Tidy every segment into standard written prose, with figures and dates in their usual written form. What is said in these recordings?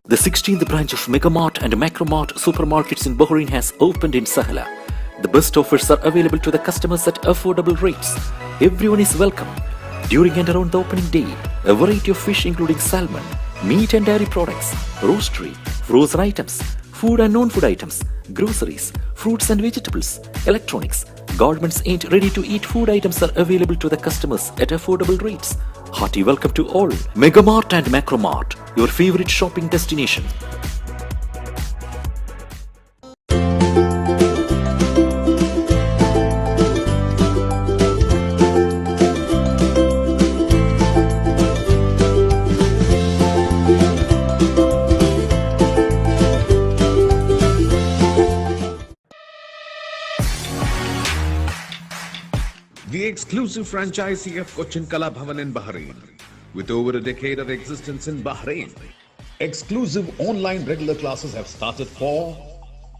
The 16th branch of Megamart and Macromart supermarkets in Bahrain has opened in Sahala. The best offers are available to the customers at affordable rates. Everyone is welcome. During and around the opening day, a variety of fish including salmon, meat and dairy products, roastery, frozen items, food and non-food items, groceries, fruits and vegetables, electronics, garments and ready-to-eat food items are available to the customers at affordable rates. Hearty welcome to all. Megamart and Macromart, your favorite shopping destination. The exclusive franchisee of Cochin Kala Bhavan in Bahrain, with over a decade of existence in Bahrain. Exclusive online regular classes have started for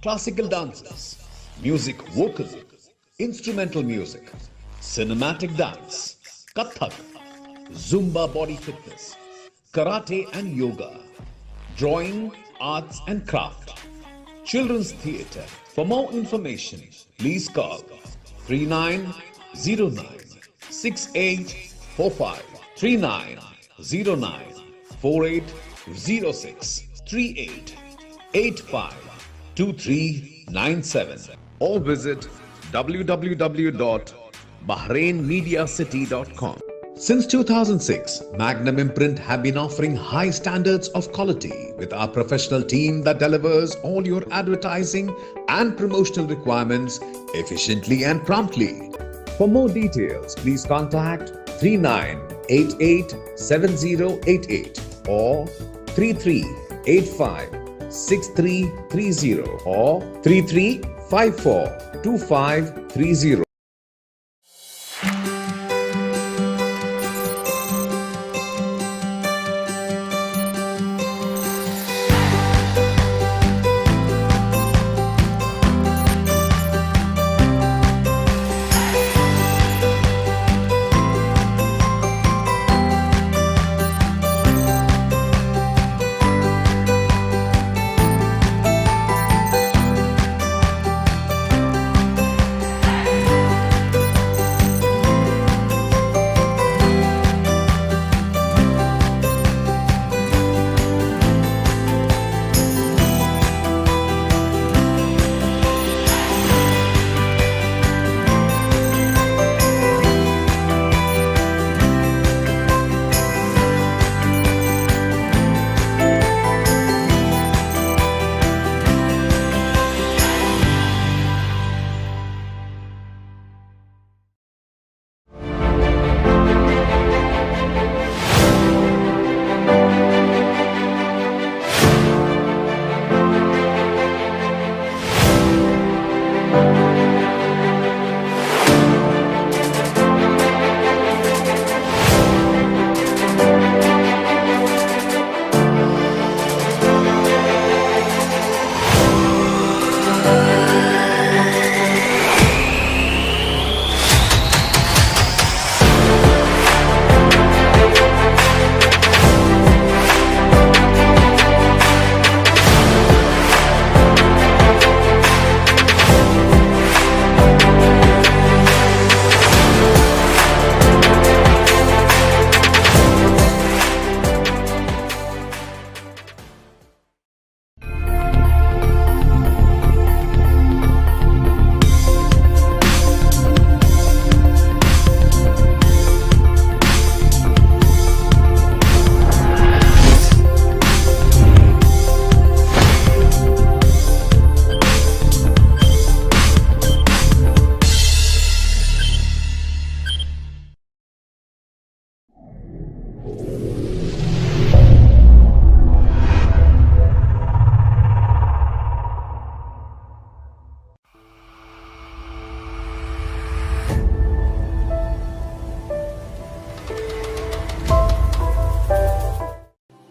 classical dances, music vocal, instrumental music, cinematic dance, Kathak, Zumba body fitness, karate and yoga, drawing, arts and craft, children's theatre. For more information, please call 3909 6845 3909 4806 3885 2397 or visit www.bahrainmediacity.com. Since 2006, Magnum Imprint have been offering high standards of quality with our professional team that delivers all your advertising and promotional requirements efficiently and promptly. For more details, please contact 39887088 or 33856330 or 33542530.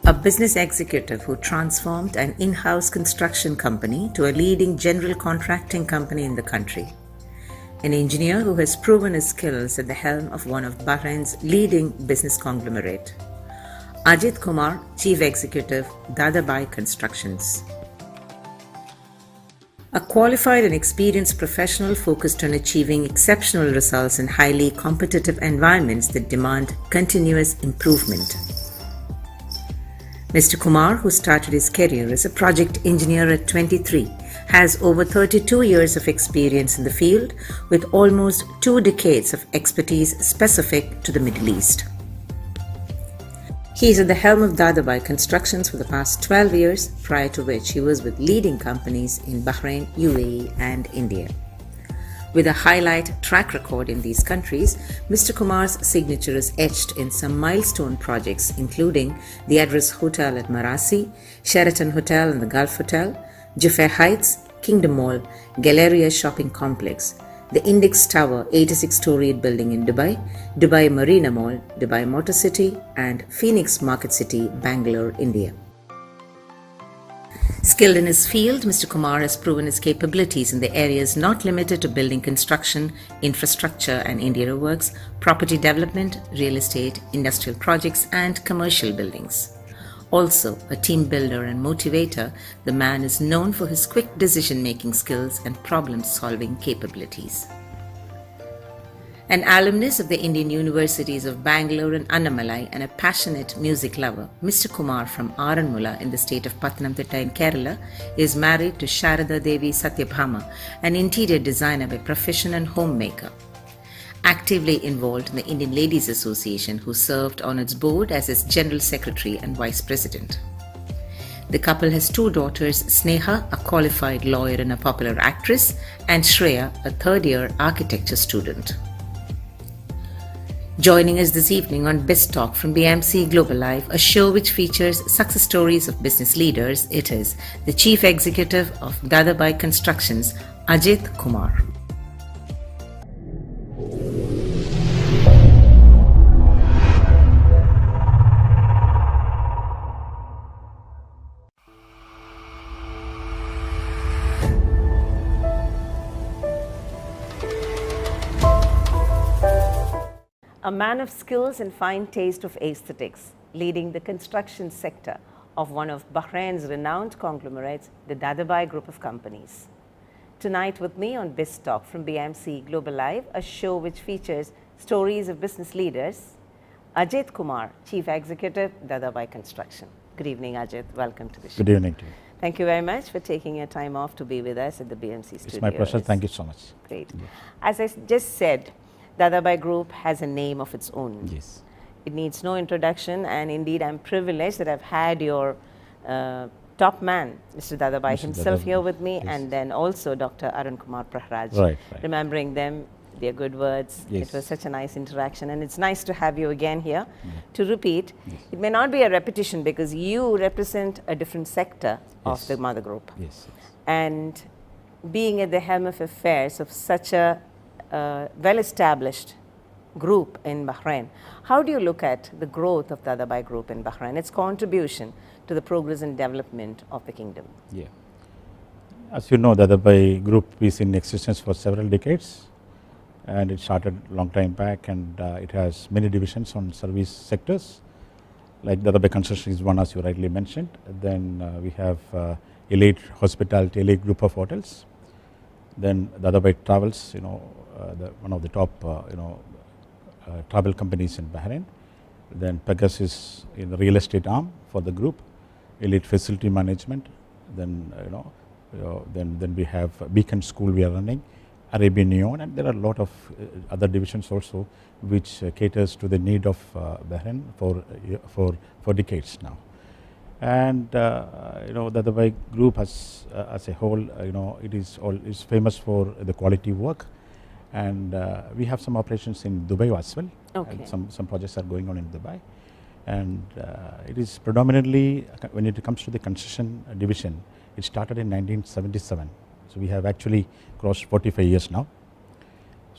A business executive who transformed an in-house construction company to a leading general contracting company in the country. An engineer who has proven his skills at the helm of one of Bahrain's leading business conglomerate. Ajith Kumar, Chief Executive, Dadabhai Constructions. A qualified and experienced professional focused on achieving exceptional results in highly competitive environments that demand continuous improvement. Mr. Kumar, who started his career as a project engineer at 23, has over 32 years of experience in the field with almost 2 decades of expertise specific to the Middle East. He is at the helm of Dadabhai Constructions for the past 12 years, prior to which he was with leading companies in Bahrain, UAE and India. With a highlight track record in these countries, Mr. Kumar's signature is etched in some milestone projects including the Address Hotel at Marasi, Sheraton Hotel and the Gulf Hotel, Jaffa Heights, Kingdom Mall, Galleria Shopping Complex, the Index Tower 86-storied building in Dubai, Dubai Marina Mall, Dubai Motor City and Phoenix Market City, Bangalore, India. Skilled in his field, Mr. Kumar has proven his capabilities in the areas not limited to building construction, infrastructure and interior works, property development, real estate, industrial projects and commercial buildings. Also, a team builder and motivator, the man is known for his quick decision-making skills and problem-solving capabilities. An alumnus of the Indian Universities of Bangalore and Annamalai and a passionate music lover, Mr. Kumar from Aranmula in the state of Pathanamthitta in Kerala is married to Sharada Devi Satyabhama, an interior designer by profession and homemaker. Actively involved in the Indian Ladies Association, who served on its board as its General Secretary and Vice President. The couple has 2 daughters, Sneha, a qualified lawyer and a popular actress, and Shreya, a third-year architecture student. Joining us this evening on Biztalk from BMC Global Live, a show which features success stories of business leaders, it is the Chief Executive of Dadabhai Constructions, Ajith Kumar. A man of skills and fine taste of aesthetics, leading the construction sector of one of Bahrain's renowned conglomerates, the Dadabhai Group of Companies. Tonight with me on Biztalk from BMC Global Live, a show which features stories of business leaders, Ajith Kumar, Chief Executive, Dadabhai Construction. Good evening, Ajith. Welcome to the show. Good evening to you. Thank you very much for taking your time off to be with us at the BMC studio. It's my pleasure. Thank you so much. Great. As I just said, Dadabhai Group has a name of its own. Yes. It needs no introduction, and indeed I'm privileged that I've had your top man, Mr. Dadabhai himself here with me, and then also Dr. Arun Kumar Praharaj. Right. Remembering them, their good words. Yes. It was such a nice interaction, and it's nice to have you again here to repeat. Yes. It may not be a repetition because you represent a different sector of the mother group. Yes. And being at the helm of affairs of such a well-established group in Bahrain, how do you look at the growth of the Dadabhai Group in Bahrain, its contribution to the progress and development of the kingdom? Yeah. As you know, the Dadabhai Group is in existence for several decades, and it started a long time back, and it has many divisions on service sectors. Like Dadabhai Construction is one, as you rightly mentioned. Then we have Elite Hospitality, Elite Group of Hotels. Then Dadabhai Travels, one of the top travel companies in Bahrain. Then Pegasus in the real estate arm for the group, Elite Facility Management. Then then we have Beacon School we are running, Arabian Neon, and there are a lot of other divisions also which caters to the need of Bahrain for decades now. And the Dadabhai Group as a whole, it is famous for the quality work, and we have some operations in Dubai as well. Okay. And some projects are going on in Dubai, and it is predominantly, when it comes to the construction division, it started in 1977. So we have actually crossed 45 years now.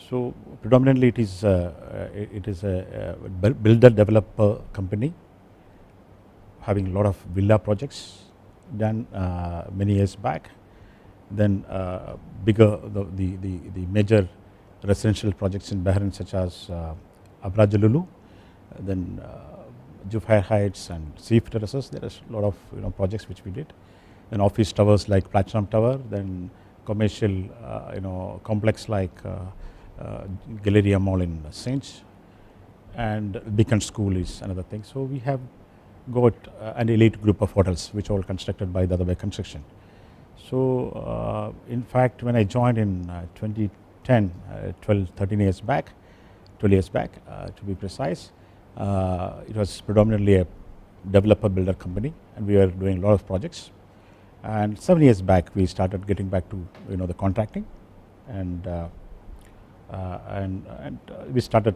So predominantly it is a builder developer company, having a lot of villa projects done many years back. Then the major residential projects in Bahrain such as Abraj Lulu, then Juffair Heights and Seaf Terraces. There is a lot of projects which we did. Then office towers like Platinum Tower, then commercial complex like Galleria Mall in Saint, and Beacon School is another thing. So we have got an elite group of hotels which are all constructed by Dadabhai Construction. So in fact, when I joined in 2010, 13 years back, 12 years back to be precise, it was predominantly a developer builder company, and we were doing a lot of projects. And 7 years back, we started getting back to the contracting, and we started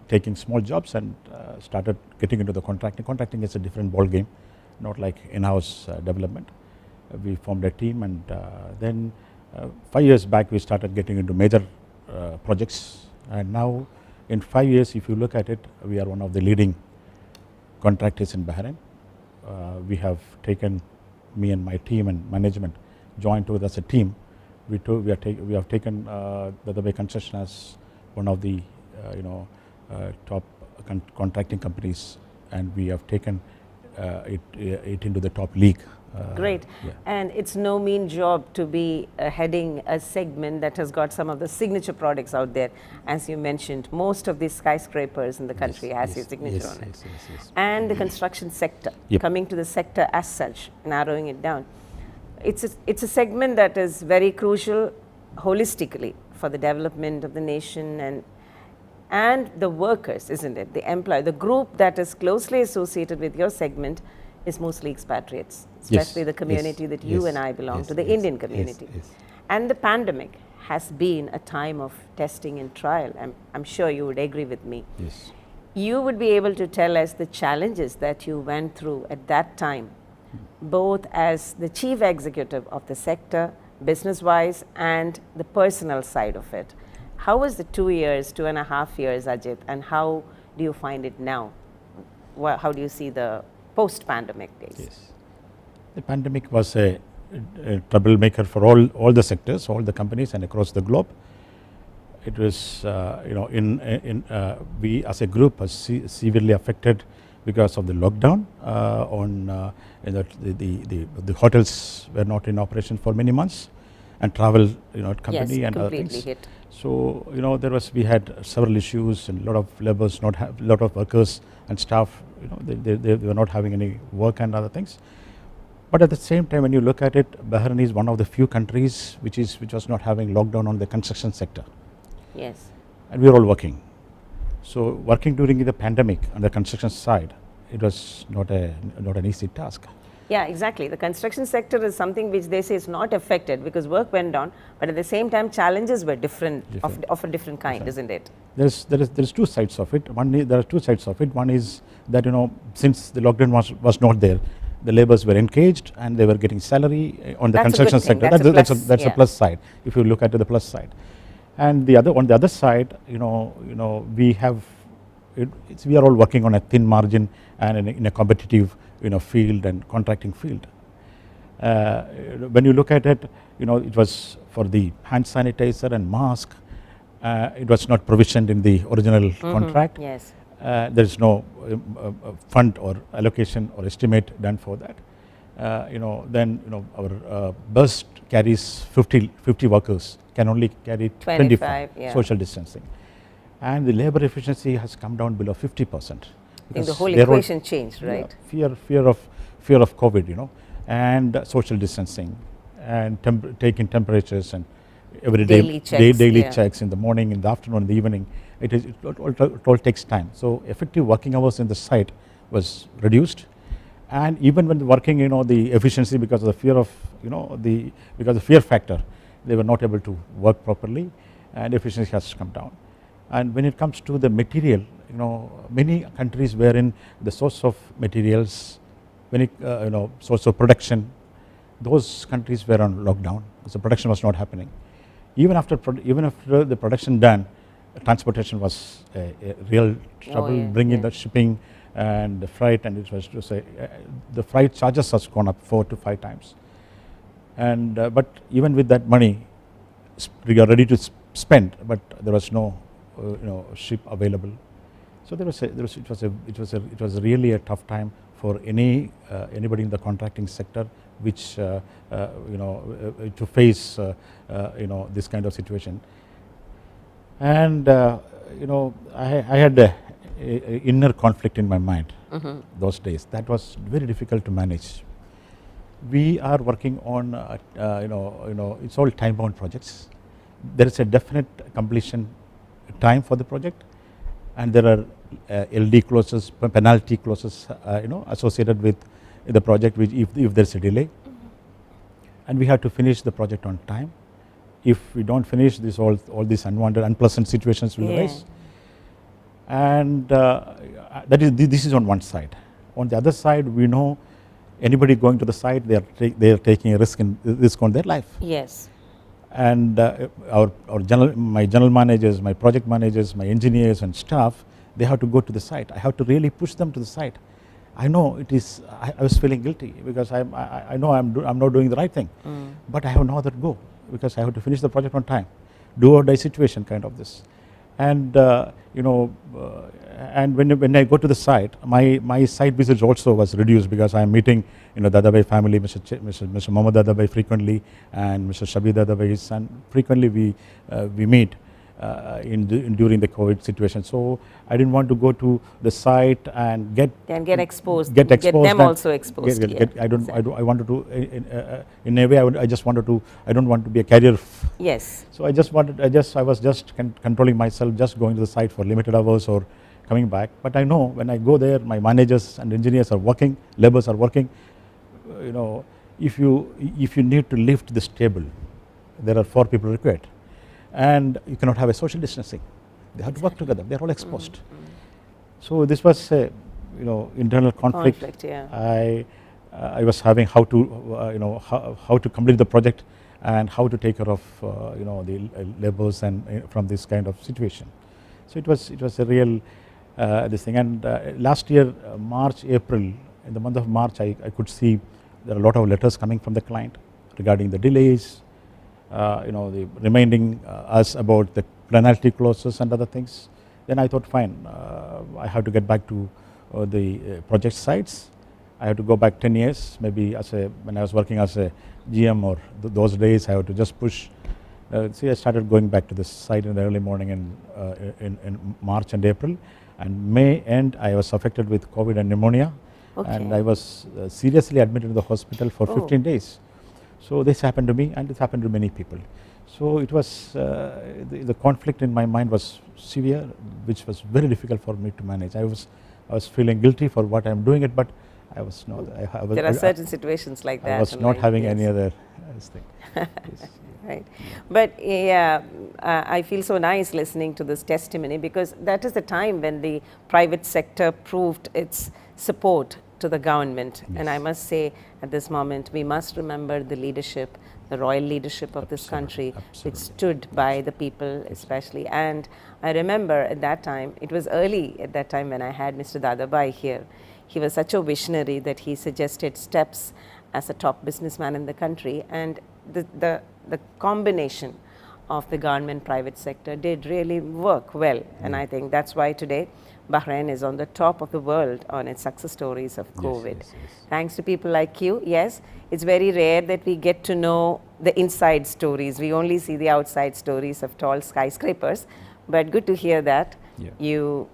taking small jobs and started getting into the contracting. Contracting is a different ball game, not like in-house development. We formed a team, and then 5 years back we started getting into major projects, and now in 5 years, if you look at it, we are one of the leading contractors in Bahrain. We have taken, me and my team and management joined together as a team. We have taken Dadabhai Construction as one of the top contracting companies, and we have taken it into the top league. Great. Yeah. And it's no mean job to be heading a segment that has got some of the signature products out there. As you mentioned, most of these skyscrapers in the country has your signature on it. Yes. And the construction sector, Yep. coming to the sector as such, narrowing it down. It's a segment that is very crucial holistically for the development of the nation and the workers, isn't it? The employee, the group that is closely associated with your segment is mostly expatriates, especially the community that you and I belong to, the Indian community. Yes. And the pandemic has been a time of testing and trial. I'm sure you would agree with me. Yes. You would be able to tell us the challenges that you went through at that time, both as the chief executive of the sector, business-wise, and the personal side of it. How was the 2.5 years, Ajit, and how do you find it now? How do you see the post-pandemic days? Yes. The pandemic was a troublemaker for all the sectors, all the companies, and across the globe. It was, we as a group was severely affected because of the lockdown. The hotels were not in operation for many months, and travel, company and other things. Hit. So we had several issues, and a lot of laborers lot of workers and staff, they were not having any work and other things. But at the same time, when you look at it, Bahrain is one of the few countries which was not having lockdown on the construction sector. Yes. And we were all working. So working during the pandemic on the construction side, it was not an easy task. Yeah, exactly. The construction sector is something which they say is not affected because work went down, but at the same time challenges were different. Of a different kind, isn't it? There's two sides of it. There are two sides of it. One is that since the lockdown was not there, the laborers were engaged and they were getting salary on the construction sector. That's a plus side, if you look at the plus side. And on the other side, we are all working on a thin margin and in a competitive field and contracting field. When you look at it, it was for the hand sanitizer and mask. It was not provisioned in the original contract. Yes. There is no fund or allocation or estimate done for that. Our bus carries 50 workers, can only carry 25 social distancing, and the labor efficiency has come down below 50%. I think the whole equation changed, right? Yeah, fear of COVID, and social distancing, and taking temperatures and every day daily checks in the morning, in the afternoon, in the evening. It all takes time. So effective working hours in the site was reduced, and even when working, the efficiency because of the fear of because of the fear factor, they were not able to work properly, and efficiency has come down. And when it comes to the material, many countries wherein the source of materials, source of production, those countries were on lockdown. So production was not happening. Even after the production done, transportation was a real trouble, bringing the shipping and the freight, and it was to say the freight charges has gone up 4 to 5 times. And but even with that money, we are ready to spend, but there was no ship available, So it was really a tough time for anybody in the contracting sector, which to face this kind of situation. And I had a inner conflict in my mind those days. That was very difficult to manage. We are working on it's all time-bound projects. There is a definite completion time for the project, and there are LD clauses, penalty clauses, associated with the project, which if there is a delay, and we have to finish the project on time. If we don't finish, all these unwanted, unpleasant situations will arise. And this is on one side. On the other side, we know anybody going to the site, they are taking a risk on their life. Yes. And my general managers, my project managers, my engineers and staff, they have to go to the site. I have to really push them to the site. I know it is. I was feeling guilty because I know I'm not doing the right thing, but I have no other go because I have to finish the project on time. Do or die situation kind of this, and and when I go to the site, my site visits also was reduced because I am meeting Dadabhai family, Mr. Mohammed Dadabhai frequently, and Mr. Shabir Dadabhai, his son. Frequently we meet during the COVID situation. So I didn't want to go to the site and get exposed. Get them also exposed. I wanted to in a way I just wanted to. I don't want to be a carrier. Yes. So I was just controlling myself, just going to the site for limited hours or coming back. But I know when I go there, my managers and engineers are working, laborers are working. If you need to lift this table, there are 4 people required, and you cannot have a social distancing. They have to work together. They are all exposed. So this was a internal conflict. Yeah. I was having how to complete the project and how to take care of the laborers and from this kind of situation. So it was a real this thing. And last year, March, April, in the month of March, I could see there are a lot of letters coming from the client regarding the delays, the reminding us about the penalty clauses and other things. Then I thought, fine, I have to get back to the project sites. I have to go back 10 years, maybe when I was working as a GM or those days, I had to just push. See, I started going back to the site in the early morning in March and April, and May end I was affected with COVID and pneumonia, and I was seriously admitted to the hospital for 15 days. So this happened to me, and it happened to many people. So it was the conflict in my mind was severe, which was very difficult for me to manage. I was feeling guilty for what I'm doing it, but I was not. There are certain situations like that. I was not having any other thing. Right. But yeah, I feel so nice listening to this testimony, because that is the time when the private sector proved its support to the government. Yes. And I must say, at this moment, we must remember the leadership, the royal leadership of this country, which stood by the people especially. And I remember at that time, it was early at that time when I had Mr. Dadabhai here. He was such a visionary that he suggested steps as a top businessman in the country, and the combination of the government private sector did really work well. And I think that's why today Bahrain is on the top of the world on its success stories of COVID. Yes. Thanks to people like you. Yes, it's very rare that we get to know the inside stories. We only see the outside stories of tall skyscrapers, but good to hear that you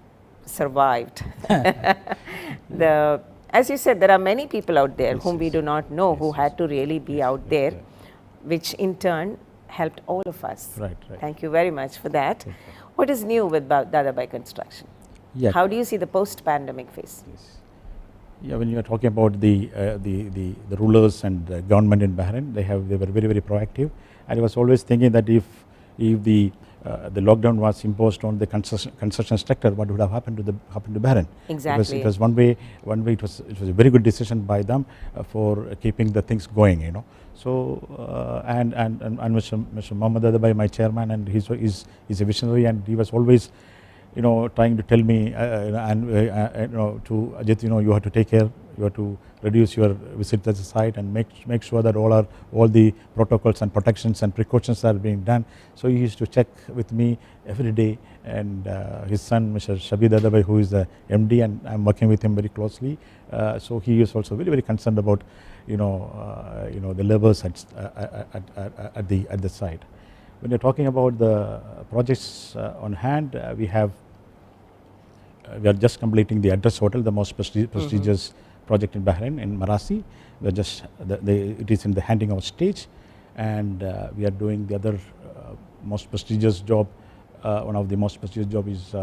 survived. As you said, there are many people out there whom we do not know who had to really be out there, which in turn helped all of us. Right. Thank you very much for that. What is new with Dadabhai Construction? How do you see the post-pandemic phase? Yeah, when you are talking about the rulers and the government in Bahrain, they were very, very proactive. And I was always thinking that if the lockdown was imposed on the construction sector, what would have happened to Bahrain? Exactly. It was one way. It was a very good decision by them for keeping the things going. So and Mr. Mohammed Dadabhai, my chairman, and he's a visionary, and he was always trying to tell me to Ajit, you have to take care, you have to reduce your visit to the site and make sure that all the protocols and protections and precautions are being done. So he used to check with me every day, and his son, Mr. Dadabhai, who is the MD, and I'm working with him very closely. So he is also very concerned about the labours at the site. When you're talking about the projects on hand, we are just completing the Address Hotel, the most prestigious project in Bahrain, in Marasi. We're just it is in the handing out stage, and we are doing the other most prestigious job. One of the most prestigious job is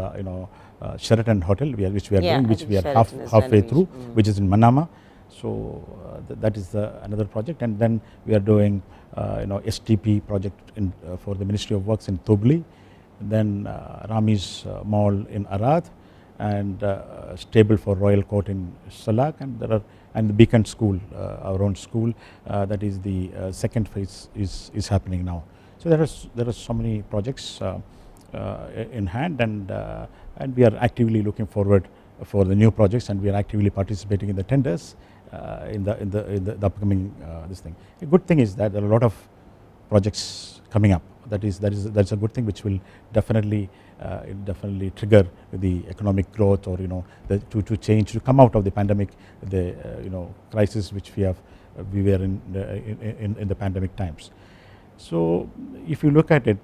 Sheraton Hotel, which we are doing, which we are halfway through, which is in Manama. So that is another project, and then we are doing STP project for the Ministry of Works in Tobli, then Rami's Mall in Arad, and stable for Royal Court in Salak, and the Beacon School, our own school, that is the second phase is happening now. So there are so many projects in hand, and we are actively looking forward for the new projects, and we are actively participating in the tenders in the upcoming this thing. A good thing is that there are a lot of projects coming up. That's a good thing, which will definitely trigger the economic growth, or to change, to come out of the pandemic, the crisis which we were in the pandemic times. So if you look at it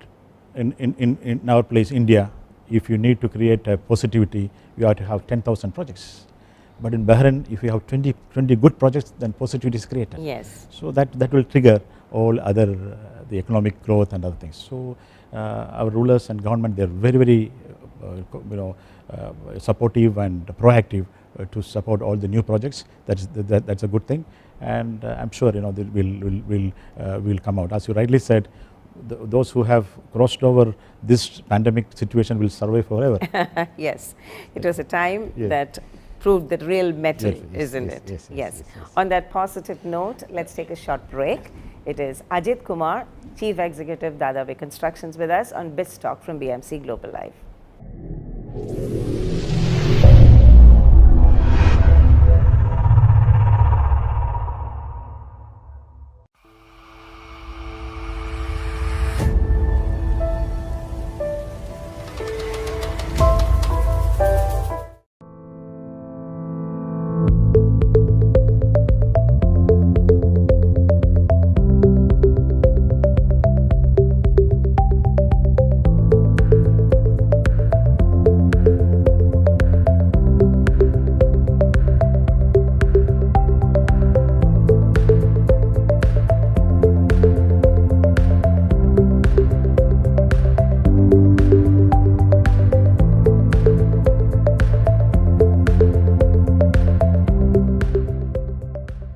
in our place, India, if you need to create a positivity, you have to have 10,000 projects. But in Bahrain, if you have 20 good projects, then positivity is created. Yes. So that will trigger all other the economic growth and other things. So our rulers and government, they are very supportive and proactive to support all the new projects. That's a good thing, and I'm sure they will come out. As you rightly said, those who have crossed over this pandemic situation will survive forever. Yes, it was a time that proved the real metal, isn't it? Yes. On that positive note, let's take a short break. It is Ajith Kumar, Chief Executive, Dadabhai Constructions, with us on Biztalk from BMC Global Live.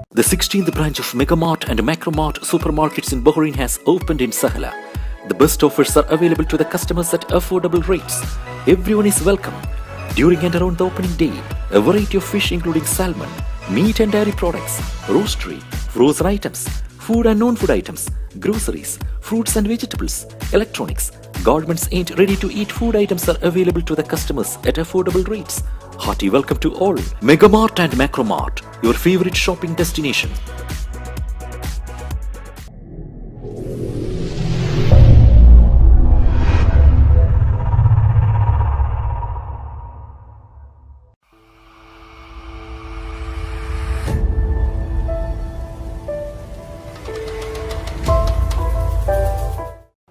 The 16th branch of Megamart and Macromart supermarkets in Bahrain has opened in Sahala. The best offers are available to the customers at affordable rates. Everyone is welcome. During and around the opening day, a variety of fish including salmon, meat and dairy products, roastery, frozen items, food and non-food items, groceries, fruits and vegetables, electronics, garments and ready-to-eat food items are available to the customers at affordable rates. Hearty welcome to all. Megamart and Macromart, your favorite shopping destination.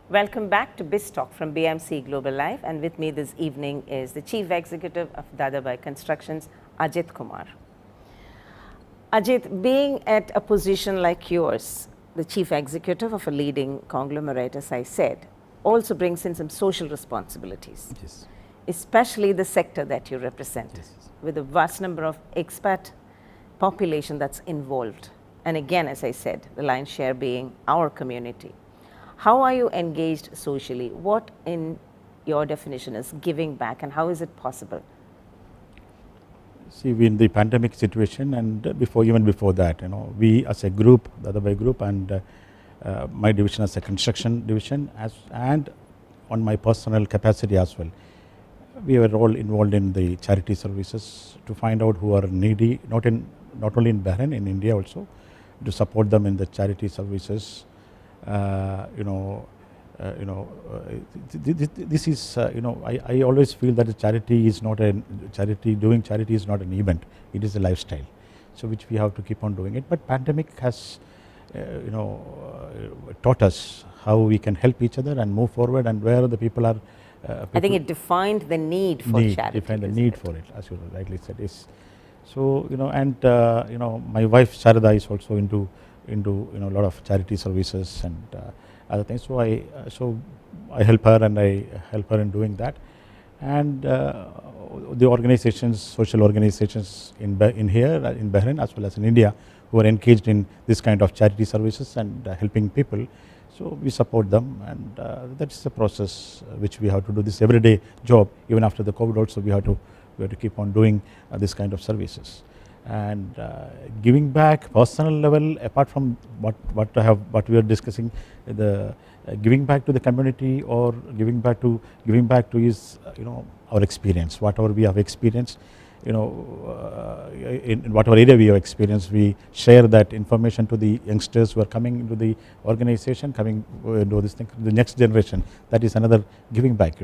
Welcome back to Biztalk from BMC Global Live, and with me this evening is the Chief Executive of Dadabhai Constructions, Ajith Kumar. Ajith, being at a position like yours, the Chief Executive of a leading conglomerate, as I said, also brings in some social responsibilities, Yes. especially the sector that you represent, Yes. with a vast number of expat population that's involved. And again, as I said, the lion's share being our community. How are you engaged socially? What, in your definition, is giving back, and how is it possible? See, we in the pandemic situation, and even before that, we as a group, the Dadabhai group, and my division as a construction division, and on my personal capacity as well, we have a role involved in the charity services to find out who are needy, not only in Bahrain, in India also, to support them in the charity services. This is I always feel that charity is not doing charity is not an event, it is a lifestyle, so which we have to keep on doing it. But pandemic has taught us how we can help each other and move forward, and where the people are. I think it defined the need for charity. Defined the need for it, as you rightly said. Is so my wife Sharada is also into a lot of charity services and other things. So I help her, and I help her in doing that. And the organizations, social organizations in here in Bahrain as well as in India, who are engaged in this kind of charity services and helping people. So we support them, and that's the process which we have to do, this everyday job. Even after the COVID also, we have to keep on doing this kind of services. And giving back personal level, apart from what we are discussing, the giving back to the community, or giving back to is our experience, whatever we have experienced. In whatever area we have experienced, we share that information to the youngsters who are coming into the organization, coming into this thing, the next generation. That is another giving back,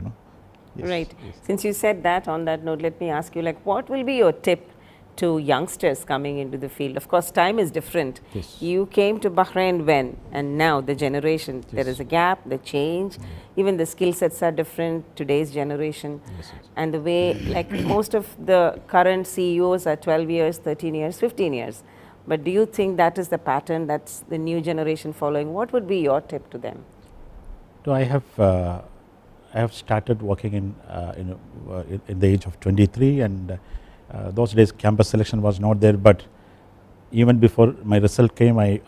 Yes, Right. yes. Since you said that, on that note, let me ask you, what will be your tip to youngsters coming into the field? Of course, time is different. Yes. You came to Bahrain when, and now the generation, there is a gap, the change, even the skill sets are different, today's generation. Yes. And the way, most of the current CEOs are 12 years, 13 years, 15 years. But do you think that is the pattern, that's the new generation following? What would be your tip to them? So I have started working in the age of 23, and those days campus selection was not there, but even before my result came, I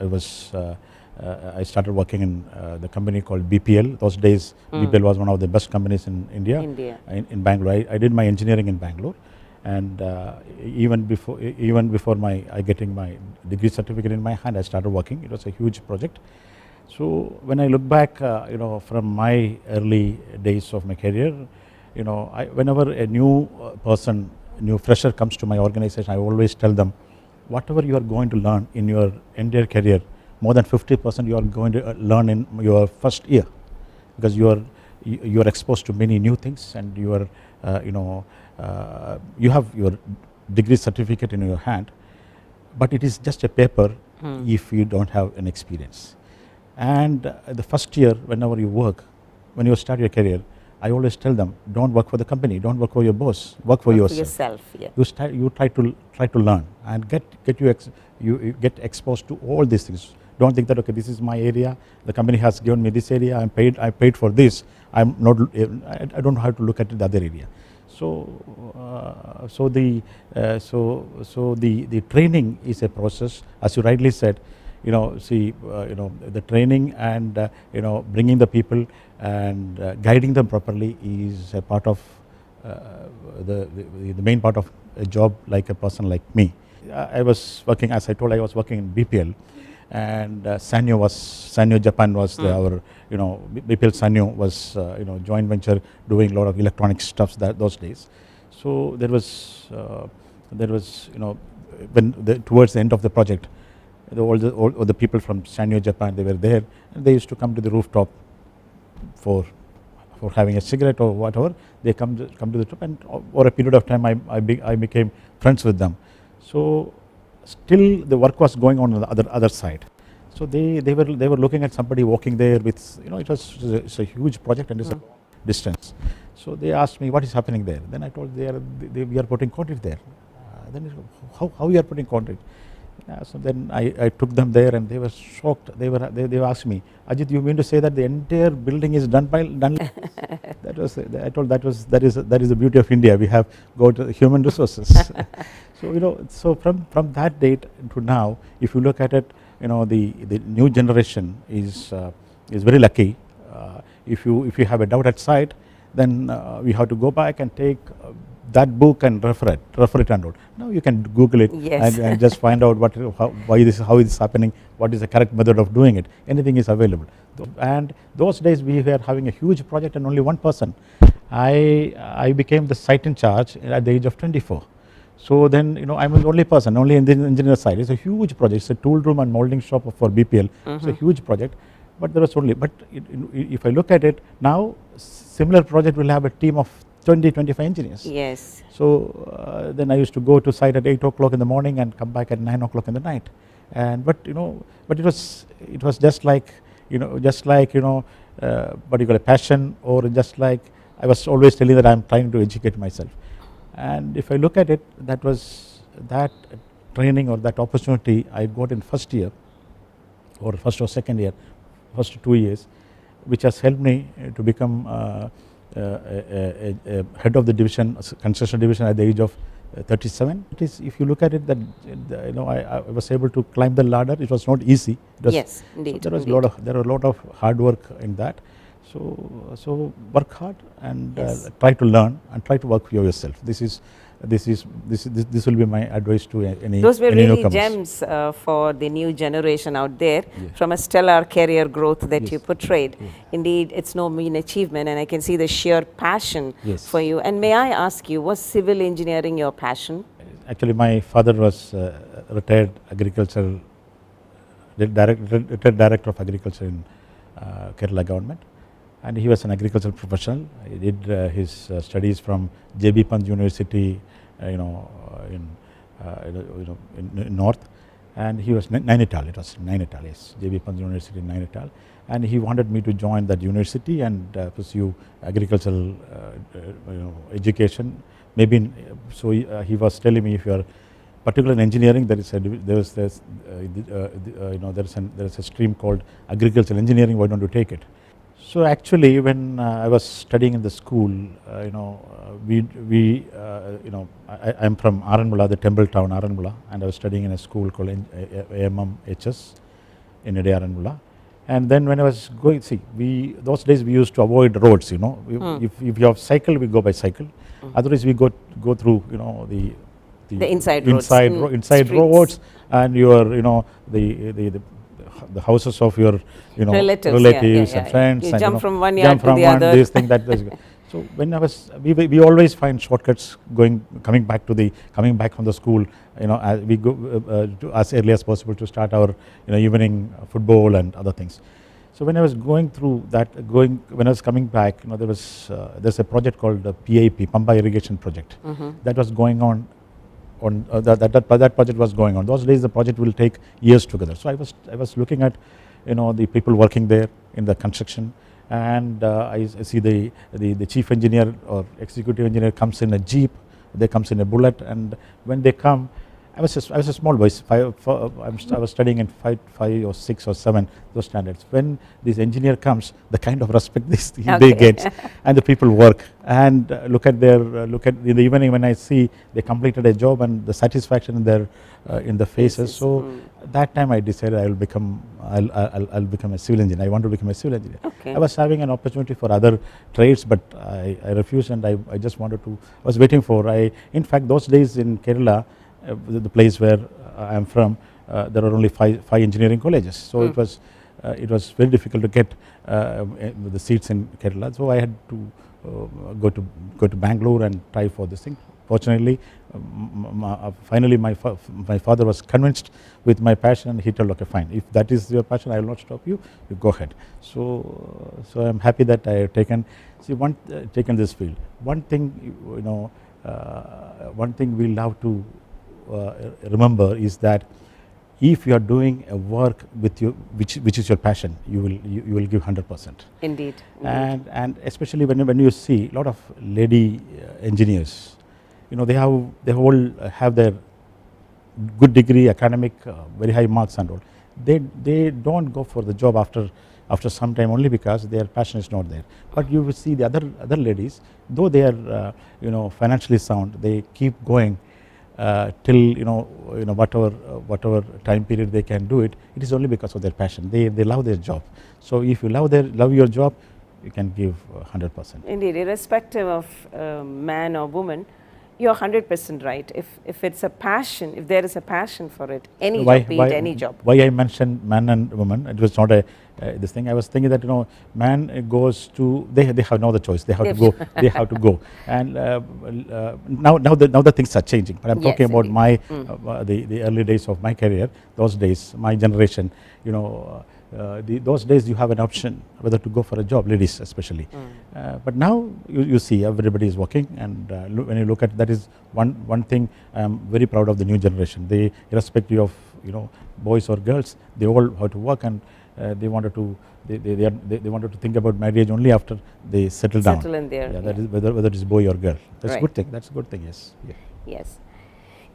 started working in the company called BPL. Those days BPL was one of the best companies in India. In Bangalore. I did my engineering in Bangalore, and even before my getting my degree certificate in my hand, I started working. It was a huge project. So when I look back, from my early days of my career, whenever a new new fresher comes to my organization, I always tell them, whatever you are going to learn in your entire career, more than 50% you are going to learn in your first year, because you are exposed to many new things, and you are you have your degree certificate in your hand, but it is just a paper if you don't have an experience. And the first year, whenever you start your career, I always tell them, don't work for the company, don't work for your boss, work for yourself. Yeah. You try to learn and you get exposed to all these things. Don't think that, okay, this is my area, the company has given me this area, I paid for this, I don't have to look at the other area. So the training is a process, as you rightly said. The training and bringing the people and guiding them properly is a part of the main part of a job, like a person like me. I was working, as I told, I was working in BPL, and Sanyo Japan was our BPL Sanyo was joint venture doing a lot of electronic stuffs those days. So there was towards the end of the project, all the people from Sanyo Japan, they were there, and they used to come to the rooftop for having a cigarette or whatever. They come to the top, and over a period of time I became friends with them. So still the work was going on the other side. So they were looking at somebody walking there with, it's a huge project and it's a distance. So they asked me, what is happening there? Then I told we are putting concrete there. Then how you are putting concrete? So then I took them there, and they were shocked. They asked me, Ajit, you mean to say that the entire building is done? That was, I told, that is the beauty of India. We have got human resources. So from that date to now, if you look at it, the new generation is very lucky. If you have a doubt at site, then we have to go back and take that book and refer it and all. Now you can Google it. Yes. and just find out how it is happening, what is the correct method of doing it. Anything is available. And those days we were having a huge project and only one person. I became the site in charge at the age of 24. So then, I'm the only person, only in the engineer side. It's a huge project. It's a tool room and molding shop for BPL. It's a huge project. But there was only, if I look at it now, similar project will have a team of 20-25 engineers. Yes. So then I used to go to site at 8 o'clock in the morning and come back at 9 o'clock in the night. And but it was just like what you call a passion, or just like I was always telling that I'm trying to educate myself. And if I look at it, that training or that opportunity I got in first year or first or second year, first 2 years, which has helped me to become a head of the division, construction division at the age of 37. It is, if you look at it, that I was able to climb the ladder. It was not easy. Yes, indeed. So there were a lot of hard work in that. So work hard and try to learn and try to work for yourself. This will be my advice to any. Those were any really newcomers. Gems for the new generation out there, from a stellar career growth that you portrayed. Indeed, it's no mean achievement, and I can see the sheer passion for you. And may I ask you, was civil engineering your passion? Actually, my father was retired agricultural retired director of agriculture in Kerala government. And he was an agricultural professional. He did his studies from JB Pant University, in North, and he was Nainital. It was Nainital, yes, JB Pant University in Nainital, and he wanted me to join that university and pursue agricultural, education. Maybe so. He was telling me, if you are particularly in engineering, there is a stream called agricultural engineering. Why don't you take it? So actually, when I was studying in the school, I am from Aranmula, the temple town Aranmula, and I was studying in a school called AMMHS in Ede Aranmula. And then when I was going, those days we used to avoid roads. If you have cycle, we go by cycle. Otherwise, we go through the inside roads, and your the houses of your relatives and friends. You and, jump from one yard to the other. This thing, that. So when I was, we always find shortcuts coming back from the school. As we go as early as possible to start our evening football and other things. So when I was going through that, when I was coming back, there's a project called the PIP, Pamba Irrigation Project, that was going on. That project was going on. Those days the project will take years together. So I was looking at the people working there in the construction, and I see the chief engineer or executive engineer comes in a jeep, they comes in a bullet, and when they come, I was a small boy. I was studying in 5 or 6 or 7 those standards. When this engineer comes, the kind of respect they get, and the people work and look at in the evening when I see they completed a job and the satisfaction in the faces. So that time I decided I'll become a civil engineer. I want to become a civil engineer. I was having an opportunity for other trades, but I refused, and I just wanted to. I was waiting for. In fact, those days in Kerala, the place where I am from, there are only five engineering colleges. So it was very difficult to get the seats in Kerala. So I had to go to Bangalore and try for this thing. Fortunately, finally my father was convinced with my passion, and he told, okay, fine, if that is your passion, I will not stop you. You go ahead. So I am happy that I have taken this field. One thing we'll have to remember is that if you are doing a work with you which is your passion, you will give 100%. Indeed. And especially when you see a lot of lady engineers, they all have their good degree, academic, very high marks and all. They don't go for the job after some time, only because their passion is not there. But you will see the other ladies, though they are financially sound, they keep going till whatever time period they can do it. It is only because of their passion. They love their job. So if you love your job, you can give 100%. Indeed, irrespective of man or woman, you're 100% right. If it's a passion, if there is a passion for it, any job, be it any job. Why I mentioned man and woman, it was not this thing. I was thinking that man goes to they have no other choice. They have to go. They have to go. And now the things are changing. But I'm talking about my the early days of my career. Those days, my generation. Those days you have an option whether to go for a job, ladies especially. But now you see everybody is working, and when you look at that is one thing I am very proud of the new generation. They, irrespective of boys or girls, they all have to work, and they wanted to think about marriage only after they settle down. Settle in there. Yeah, that is whether it is boy or girl. That's Right. a good thing. That's a good thing. Yes. Yeah. Yes.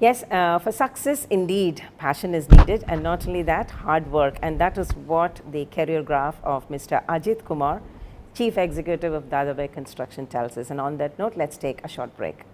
Yes, for success, indeed, passion is needed, and not only that, hard work. And that is what the career graph of Mr. Ajith Kumar, Chief Executive of Dadabhai Construction, tells us. And on that note, let's take a short break.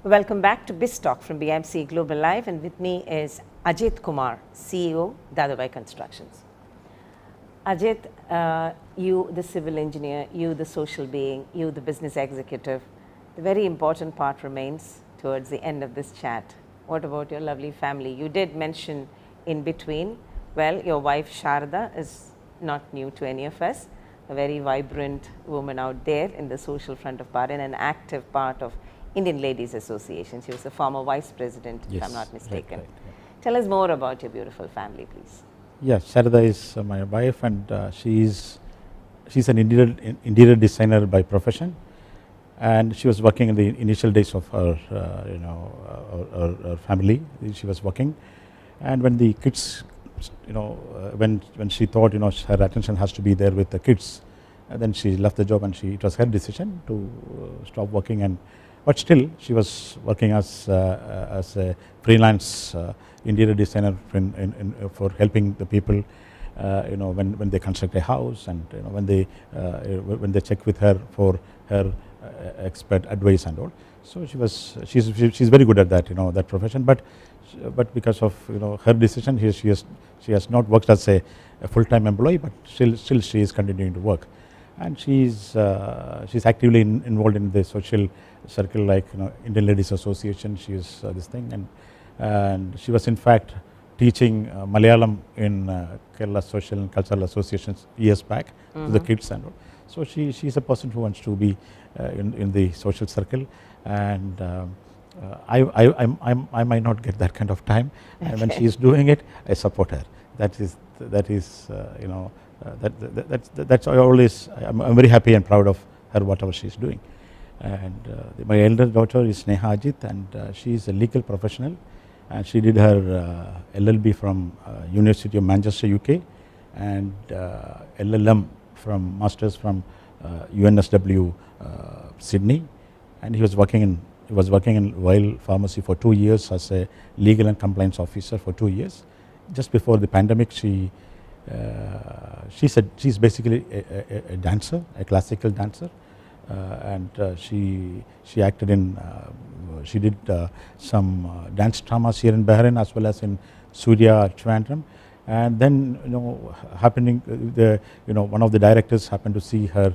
Welcome back to Biztalk from BMC Global Live, and with me is Ajith Kumar, CEO, Dadabhai Constructions. Ajith, you the civil engineer, you the social being, you the business executive, the very important part remains towards the end of this chat. What about your lovely family? You did mention in between, well, your wife Sharda is not new to any of us, a very vibrant woman out there in the social front of Bahrain, an active part of Indian Ladies Association. She was a former vice president, if I'm not mistaken. Right. Tell us more about your beautiful family, please. Yeah, Sharda is my wife, and she's an interior designer by profession, and she was working in the initial days of her her family. She was working, and when the kids, when she thought her attention has to be there with the kids, then she left the job, and it was her decision to stop working. But still, she was working as a freelance interior designer for helping the people, when they construct a house, and when they check with her for her expert advice and all. So she's very good at that, that profession. But because of her decision, she has not worked as a full-time employee, but still she is continuing to work, and she's actively involved in the social circle, like Indian Ladies Association. She is this thing, and she was in fact teaching Malayalam in Kerala Social and Cultural Associations years back to the kids and all. So she's a person who wants to be in the social circle, and I might not get that kind of time. Okay. And when she is doing it, I support her. That's always. I'm very happy and proud of her, whatever she's doing. And my elder daughter is Ajith, and she is a legal professional, and she did her LLB from University of Manchester, UK, and LLM from Masters from UNSW Sydney, and he was working in Weil Pharmacy for 2 years as a legal and compliance officer for 2 years. Just before the pandemic, she's basically a dancer, a classical dancer. And she acted in, she did some dance dramas here in Bahrain as well as in Surya, Trivandrum, And then happening one of the directors happened to see her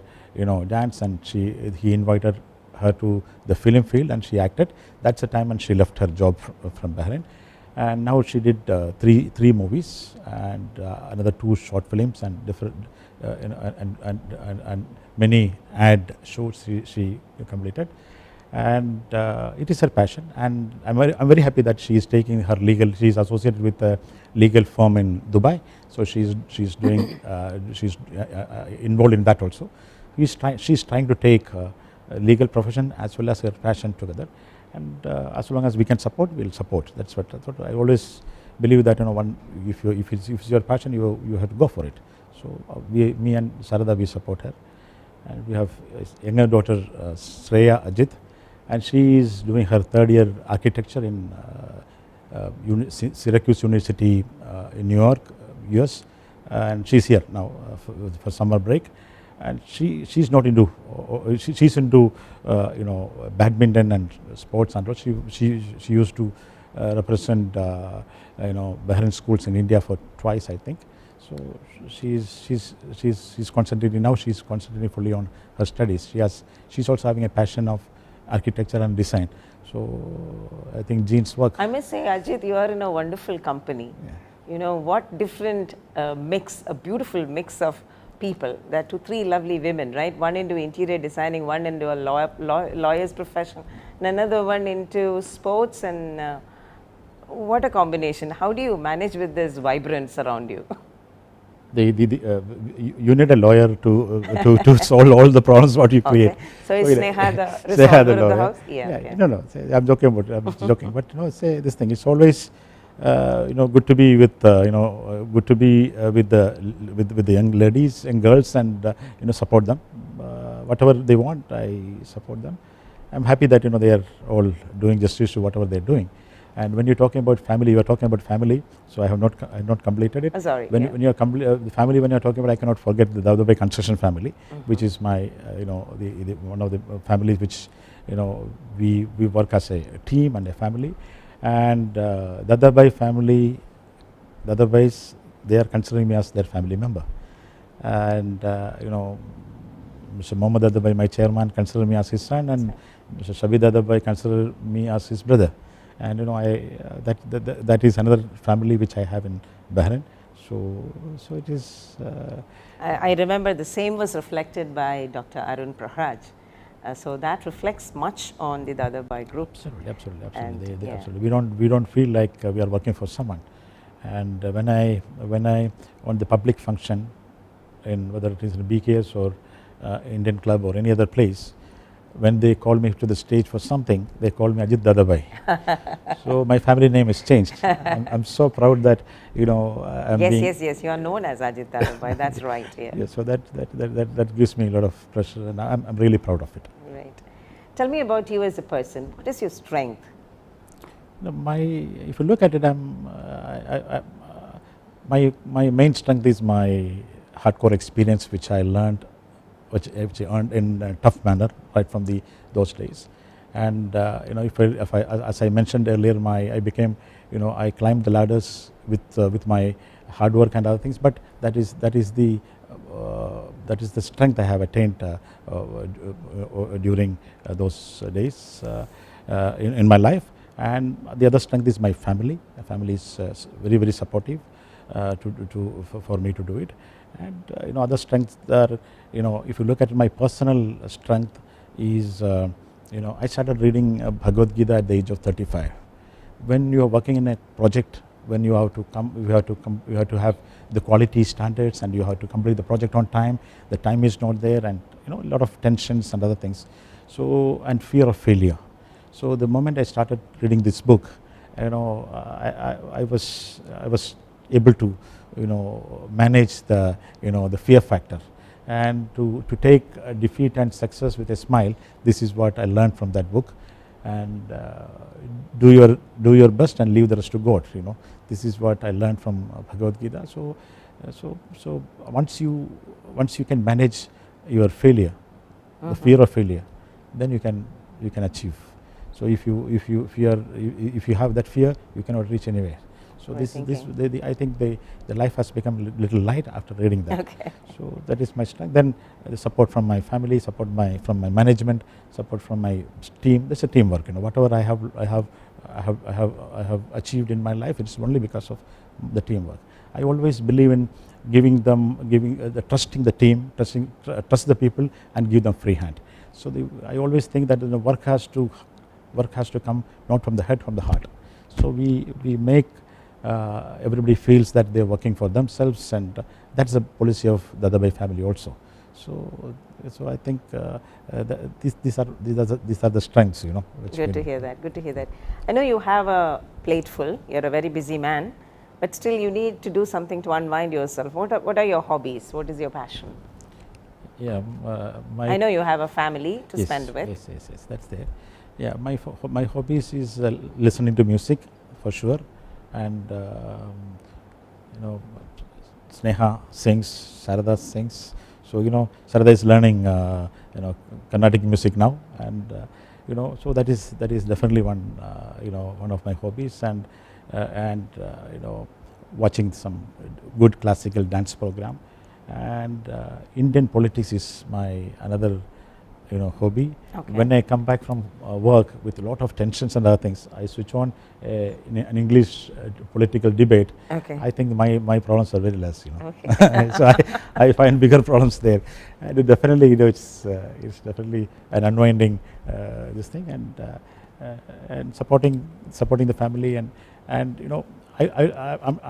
dance, and he invited her to the film field, and she acted. That's the time when she left her job from Bahrain, and now she did three movies and another 2 short films and different and many ad shows she completed. And it is her passion, and I'm very happy that she is taking her legal. She is associated with a legal firm in Dubai, so she's doing she's involved in that also. She's trying to take legal profession as well as her passion together, and as long as we can support, we'll support. That's what I always believe, that if it's your passion, you have to go for it. So me and Sarada, we support her, and we have a younger daughter Shreya Ajith, and she is doing her 3rd year architecture in Syracuse University in New York, US, and she's here now for summer break. And she's not into she's into badminton and sports and all. She used to represent Bahrain schools in India for twice, I think. So she's concentrating now. She's concentrating fully on her studies. She's also having a passion of architecture and design. So I think Jean's work. I must say, Ajit, you are in a wonderful company. Yeah. What different mix, a beautiful mix of people. There are 3 lovely women, right? One into interior designing, one into a lawyer's profession, and another one into sports. And what a combination! How do you manage with this vibrance around you? You need a lawyer to solve all the problems what you create. Okay. So is Sneha the resolver of the house? Yeah. No. I'm joking but say this thing. It's always good to be with good to be with the young ladies and girls, and support them. Whatever they want, I support them. I'm happy that they are all doing justice to whatever they're doing. And when you're talking about family, you are talking about family. So I have not completed it. Sorry. When you're the family, when you're talking about, I cannot forget the Dadabhai construction family, which is my the one of the families which we work as a team and a family. And Dadabhai family, Dadabhais, they are considering me as their family member. And Mr. Mohammad Dadabhai, my chairman, consider me as his son, and Mr. Shabi Dadabhai consider me as his brother. And that is another family which I have in Bahrain. So it is. I remember the same was reflected by Dr. Arun Prahraj. So that reflects much on the Dadabhai group. Absolutely. Yeah. Absolutely. We don't feel like we are working for someone. And when I on the public function, in whether it is in BKS or Indian Club or any other place, when they call me to the stage for something, they call me Ajit Dadabhai. So my family name is changed. I'm so proud that I'm Yes. You are known as Ajit Dadabhai. That's right. Yeah. So that gives me a lot of pressure, and I'm really proud of it. Right. Tell me about you as a person. What is your strength? If you look at it, my main strength is my hardcore experience, which I learned, which I earned in a tough manner right from those days. And if I as I mentioned earlier, I became I climbed the ladders with my hard work and other things. But that is the strength I have attained during those days in my life. And the other strength is my family. My family is very, very supportive for me to do it. And other strengths are, if you look at my personal strength is, I started reading Bhagavad Gita at the age of 35. When you are working in a project, when you have to have the quality standards, and you have to complete the project on time, the time is not there, and a lot of tensions and other things. So, and fear of failure. So the moment I started reading this book, I was able to manage the the fear factor, and to take defeat and success with a smile. This is what I learned from that book. And do your best and leave the rest to God. This is what I learned from Bhagavad Gita. So once you can manage your failure, the fear of failure, then you can achieve. So if you have that fear, you cannot reach anywhere. So were this thinking. I think the life has become a little light after reading that. Okay. So that is my strength. Then the support from my family, support from my management, support from my team. That's a teamwork. Whatever I have achieved in my life, it's only because of the teamwork. I always believe in trusting the team, trust the people, and give them free hand. So I always think that work has to come not from the head, from the heart. So we make everybody feels that they're working for themselves, and that's the policy of the Dadabhai family also. So I think these are the strengths, Good to hear that. Good to hear that. I know you have a plate full. You're a very busy man, but still you need to do something to unwind yourself. What are your hobbies? What is your passion? Yeah, I know you have a family to spend with. Yes, that's there. Yeah, my hobbies is listening to music for sure, and Sneha sings, Sarada sings. So Sarada is learning Carnatic music now, and so that is definitely one of my hobbies, and watching some good classical dance program, and Indian politics is my another hobby. Okay. When I come back from work with a lot of tensions and other things, I switch on an English political debate. Okay. I think my problems are very less. Okay. So I find bigger problems there, and it definitely it's definitely an unwinding this thing, and supporting the family, and I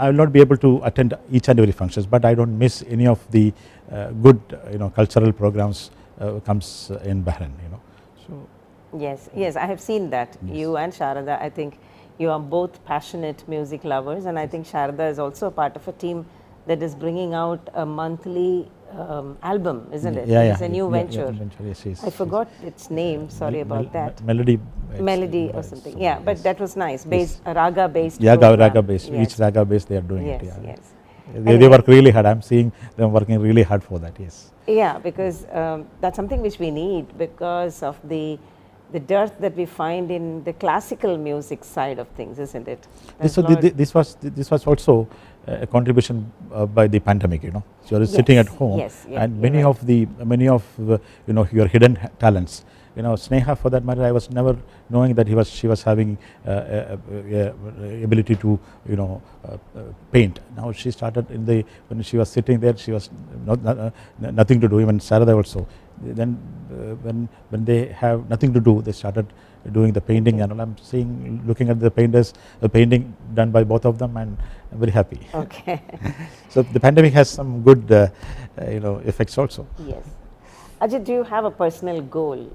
will not be able to attend each and every functions, but I don't miss any of the good cultural programs comes in Bahrain. So Yes, I have seen that. Yes. You and Sharada, I think you are both passionate music lovers, and I think Sharada is also a part of a team that is bringing out a monthly album, isn't it? Yeah, It's a new venture. Yes, I forgot its name. Sorry about that. Melody. Melody or something. Yeah, but that was nice. Raga based. Yeah, program. raga based. Yes. Each raga based they are doing Yes, it. Yeah. yes. They work really hard. I'm seeing them working really hard for that. Yes. Yeah, because that's something which we need because of the dearth that we find in the classical music side of things, isn't it? This was also a contribution by the pandemic. So you're sitting at home, and many of your hidden talents. Sneha, for that matter, I was never knowing that she was having ability to paint. Now she started when she was sitting there, she was nothing to do. Even Sarada also. Then when they have nothing to do, they started doing the painting, and I'm looking at the painting done by both of them, and I'm very happy. Okay. So the pandemic has some good effects also. Yes. Ajit, do you have a personal goal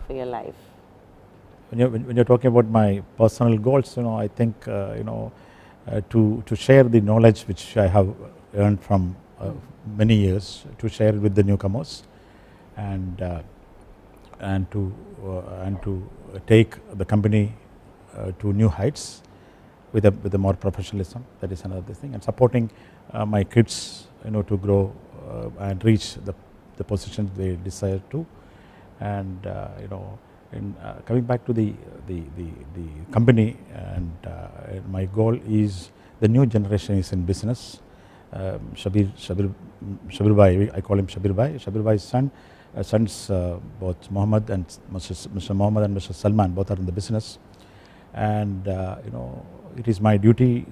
for your life? When you're talking about my personal goals, I think to share the knowledge which I have earned from many years, to share with the newcomers, and to take the company to new heights with a more professionalism. That is another thing, and supporting my kids to grow and reach the positions they desire to, and coming back to the company, and my goal is the new generation is in business. Shabir Bhai, I call him Shabir Bhai. Shabir Bhai's sons, both Mohammed and Mr. Mohammed and Mr. Salman, both are in the business, and it is my duty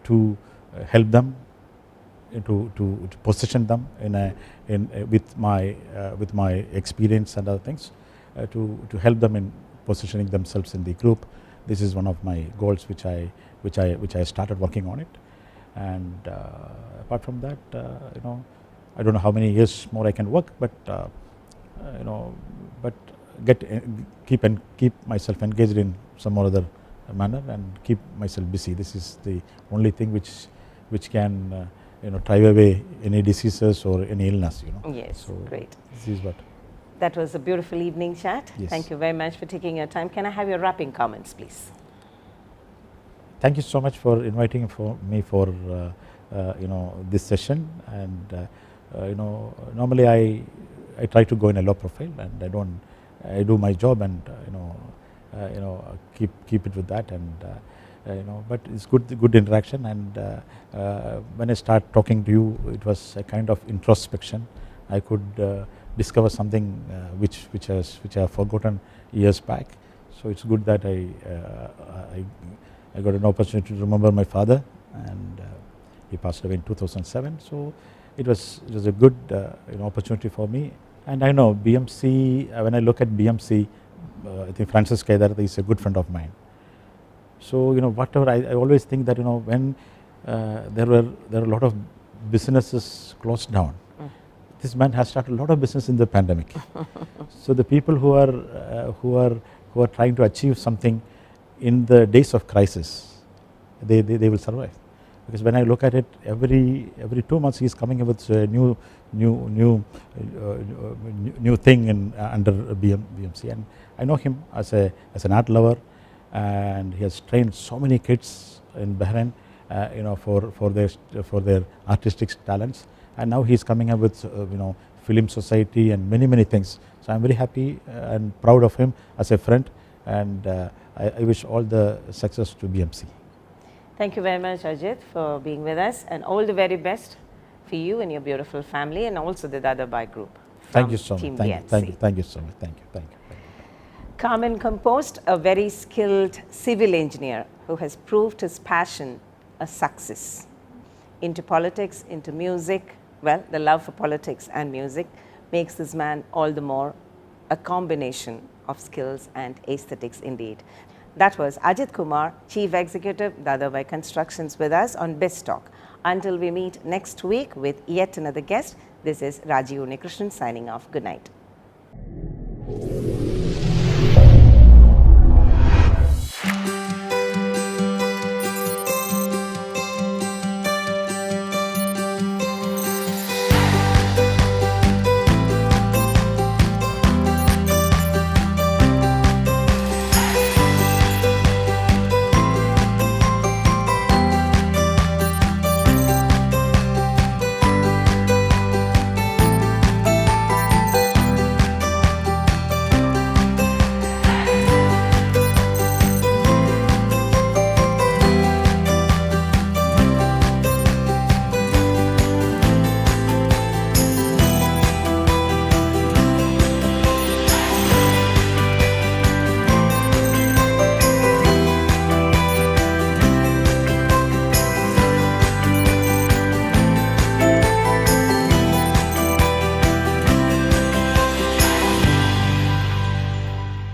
to help them, to position them with my experience and other things, to help them in positioning themselves in the group. This is one of my goals which I started working on it, and apart from that, I don't know how many years more I can work, but keep myself engaged in some or other manner, and keep myself busy. This is the only thing which can drive away any diseases or any illness. Yes, so great. This is what. That was a beautiful evening chat. Yes. Thank you very much for taking your time. Can I have your wrapping comments, please? Thank you so much for inviting me for this session, and normally I try to go in a low profile, and I do my job, and keep it with that, and but it's good interaction, and when I start talking to you, it was a kind of introspection. I could discover something which I have forgotten years back. So it's good that I got an opportunity to remember my father, and he passed away in 2007. So it was a good opportunity for me. And I know BMC, when I look at BMC, I think Francis Kedar is a good friend of mine. So whatever, I always think that when there are a lot of businesses closed down, this man has started a lot of business in the pandemic. So the people who are trying to achieve something in the days of crisis, they will survive. Because when I look at it, every 2 months he is coming up with a new thing under BMC, and I know him as an art lover, and he has trained so many kids in Bahrain, for their artistic talents, and now he is coming up with film society and many things. So I'm very happy and proud of him as a friend, and I wish all the success to BMC. Thank you very much, Ajit, for being with us, and all the very best for you and your beautiful family, and also the Dadabhai group. Thank you so much. Team Thank BMC. you so much. Thank you. Carmen composed, a very skilled civil engineer who has proved his passion a success. Into politics, into music, well, the love for politics and music makes this man all the more a combination of skills and aesthetics indeed. That was Ajith Kumar, Chief Executive, Dadabhai Constructions, with us on Biztalk. Until we meet next week with yet another guest, this is Raji Unnikrishnan signing off. Good night.